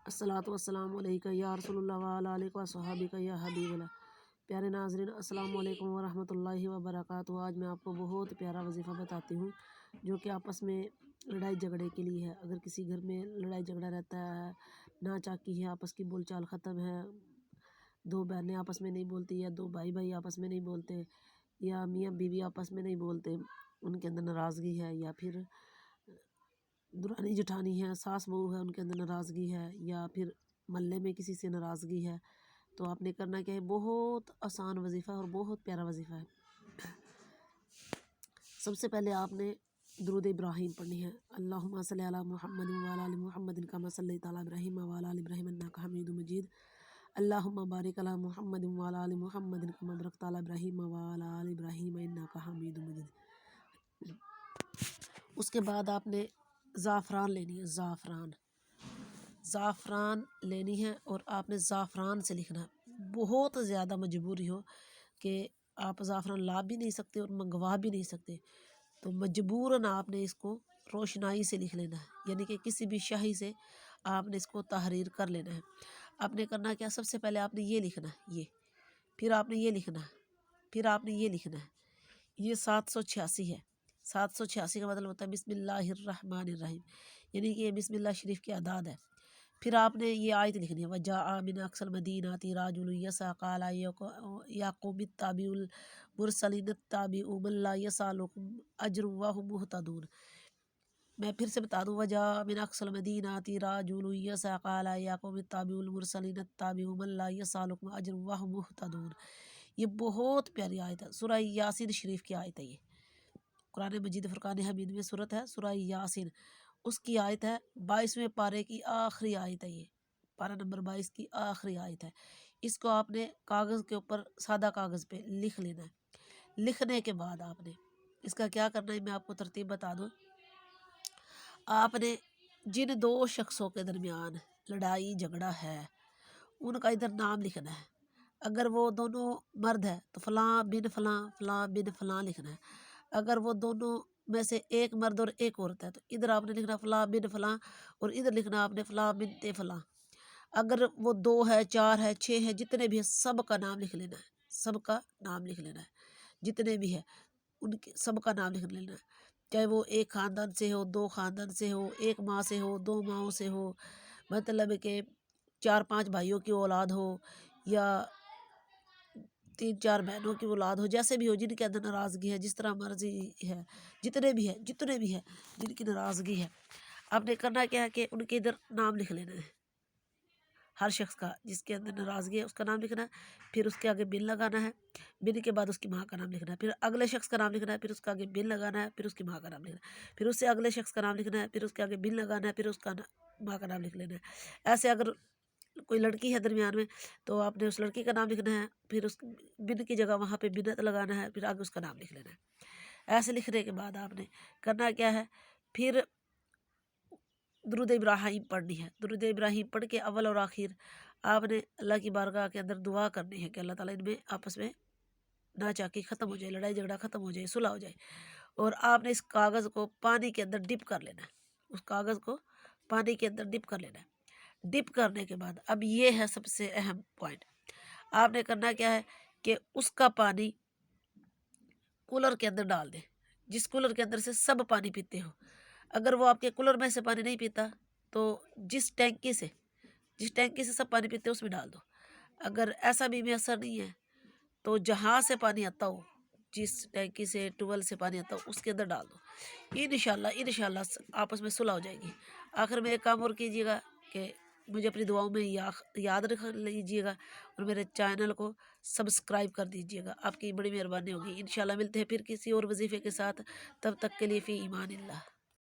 अस्सलातु वस्सलामु अलैका या रसूल अल्लाह व अला आलिका व सहाबिका या हबीब अल्लाह। प्यारे नाज़रीन, अस्सलामु अलैकुम व रहमतुल्लाहि व बरकातुहू। आज मैं आपको बहुत प्यारा वजीफ़ा बताती हूँ जो कि आपस में लड़ाई झगड़े के लिए है। अगर किसी घर में लड़ाई झगड़ा रहता है, ना चाकी है, आपस की बोलचाल ख़त्म है, दो बहनें आपस में नहीं बोलती, या दो भाई भाई आपस में नहीं बोलते, या मियाँ बीवी आपस में नहीं बोलते, उनके अंदर नाराज़गी है, या फिर दुरानी जेठानी है, सास बहू है, उनके अंदर नाराज़गी है, या फिर महल्ले में किसी से नाराज़गी है, तो आपने करना क्या है, बहुत आसान वजीफ़ा और बहुत प्यारा वजीफ़ा है। सबसे पहले आपने दुरूद इब्राहीम पढ़नी है। अल्लाहुम्मा सल्ली अला मुहम्मद व अला आलि मुहम्मद कमा सल्लैता अला इब्राहीम व अला आलि इब्राहीम इन्नका हमीदुम मजीद। अल्लाहुम्मा बारिक अला मुहम्मद व अला आलि मुहम्मद कमा बारकता अला इब्राहीम व अला आलि इब्राहीम इन्नका हमीदुम मजीद। उसके बाद आपने ज़ाफ़रान लेनी है, ज़ाफ़रान लेनी है, और आपने ज़ाफ़रान से लिखना है। बहुत ज़्यादा मजबूरी हो कि आप ज़ाफ़रान ला भी नहीं सकते और मंगवा भी नहीं सकते, तो मजबूरन आपने इसको रोशनाई से लिख लेना है, यानी कि किसी भी शाही से आपने इसको तहरीर कर लेना है। आपने करना क्या, सबसे पहले आपने ये लिखना है, ये, फिर आपने ये लिखना है, फिर आपने ये लिखना है। ये 786 है। 786 का मतलब होता है बिस्मिल्लाहिर्रहमानिर्रहीम, यानी कि ये बिस्मिल्लाह शरीफ की आदाद है। फिर आपने ये आयत लिखनी है, वजाअ मिन अक्सल मदीनाति राजुलुन यसा क़ाला याक़ूबित ताबिउल मुरसलिन ताबिउ मन ला यसालुकुम अज्रुन व हुम मुहतदून। मैं फिर से बता दूं, वजाअ मिन अक्सल मदीनाति राजुलुन यसा क़ाला याक़ूबित ताबिउल मुरसलिन ताबिउ मन ला यसालुकुम अज्रुन व हुम मुहतदून। ये बहुत प्यारी आयत है, सूरह यासीन शरीफ की आयत है। ये कुरान मजीद फुरकान हमीद में सूरत है सूरह यासीन, उसकी आयत है 22वें पारे की आखिरी आयत है। ये पारा नंबर 22 की आखिरी आयत है। इसको आपने कागज़ के ऊपर, सादा कागज़ पे लिख लेना है। लिखने के बाद आपने इसका क्या करना है, मैं आपको तरतीब बता दूं। आपने जिन दो शख्सों के दरमियान लड़ाई झगड़ा है, उनका इधर नाम लिखना है। अगर वो दोनों मर्द है तो फ़लाँ बिन फ़लाँ, फ़लाँ बिन फ़लाँ लिखना है। अगर वो दोनों में से एक मर्द और एक औरत है तो इधर आपने लिखना फ़लाँ बिन फ़लाँ, और इधर लिखना आपने फ़लाँ बिनते फ़लाँ। अगर वो 2 है, 4 है, 6 है, जितने भी है सब का नाम लिख लेना है, सब का नाम लिख लेना है। जितने भी है उनके सब का नाम लिख लेना है, चाहे वो एक ख़ानदान से हो, 2 ख़ानदान से हो, एक माँ से हो, 2 माँओं से हो, मतलब कि 4-5 भाइयों की औलाद हो, या 3-4 बहनों की औलाद हो, जैसे भी हो, जिनके अंदर नाराज़गी है, जिस तरह मर्जी है, जितने भी है जिनकी नाराज़गी है, आपने करना क्या है कि उनके इधर नाम लिख लेना है। हर शख्स का जिसके अंदर नाराज़गी है उसका नाम लिखना है, फिर उसके आगे बिन लगाना है, बिन के बाद उसकी माँ का नाम लिखना है, फिर अगले शख्स का नाम लिखना है, फिर उसका आगे बिन लगाना है, फिर उसकी माँ का नाम लिखना है, फिर उससे अगले शख्स का नाम लिखना है, फिर उसके आगे बिन लगाना है, फिर उसका माँ का नाम लिख लेना है। ऐसे अगर कोई लड़की है दरमियान में तो आपने उस लड़की का नाम लिखना है, फिर उस बिन की जगह वहाँ पे बिन्नत लगाना है, फिर आगे उसका नाम लिख लेना है। ऐसे लिखने के बाद आपने करना क्या है, फिर दुरूद इब्राहीम पढ़नी है। दुरूद इब्राहीम पढ़ के अव्वल और आखिर आपने अल्लाह की बारगाह के अंदर दुआ करनी है कि अल्लाह ताला इनमें आपस में नाचाकी ख़त्म हो जाए, लड़ाई झगड़ा ख़त्म हो जाए, सुलह हो जाए। और आपने इस कागज़ को पानी के अंदर डिप कर लेना है, उस कागज़ को पानी के अंदर डिप कर लेना है। डिप करने के बाद अब ये है सबसे अहम पॉइंट, आपने करना क्या है कि उसका पानी कूलर के अंदर डाल दें, जिस कूलर के अंदर से सब पानी पीते हो। अगर वो आपके कूलर में से पानी नहीं पीता तो जिस टैंकी से सब पानी पीते हो उसमें डाल दो। अगर ऐसा भी असर नहीं है तो जहाँ से पानी आता हो, जिस टैंकी से, ट्यूबवेल से पानी आता हो, उसके अंदर डाल दो। इंशाल्लाह आपस में सुलह हो जाएगी। आखिर में एक काम और कीजिएगा कि मुझे अपनी दुआओं में याद रख लीजिएगा, और मेरे चैनल को सब्सक्राइब कर दीजिएगा। आपकी बड़ी मेहरबानी होगी। इंशाल्लाह मिलते हैं फिर किसी और वजीफ़े के साथ, तब तक के लिए फ़ी ईमानिल्लाह।